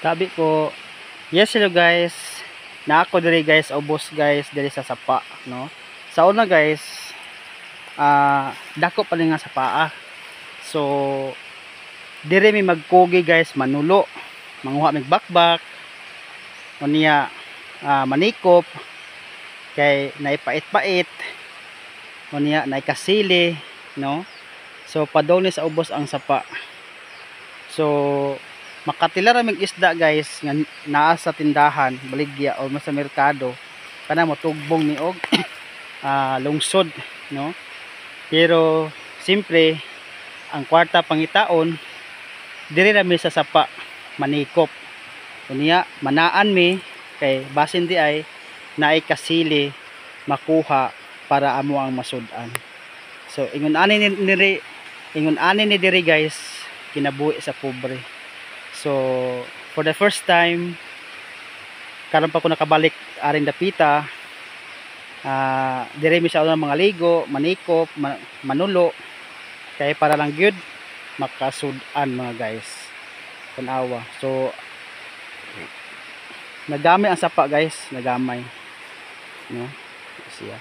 Sabi ko, yes hello guys. Na ako diri guys, ubos guys diri sa sapa, no. Sa una guys, dako pa nga sa paa. So diri mi magkugi guys, manulo. Manguha mig bakbak. Unya manikop kay naipait-pait. Unya naikasili, no. So padong ni sa ubos ang sapa. So makatila ra mig isda guys nga naa sa tindahan baligya o sa merkado kana mo tugbong ni og lungsod, no. Pero simpre ang kwarta pangitaon diri ra mi sa sapa manikop. Unya manaan mi kay basin di ay naay kasili makuha para amo ang masud-an. So ingon ani ni diri guys kinabuhi sa pobre. So for the first time karon pa ko nakabalik aring dapita, dire mi sa una mga ligo, manikop, manulo kay para lang gyud makasud-an mga guys. Tanawa. So nagamay ang sapa guys, nagamay, no. Siya.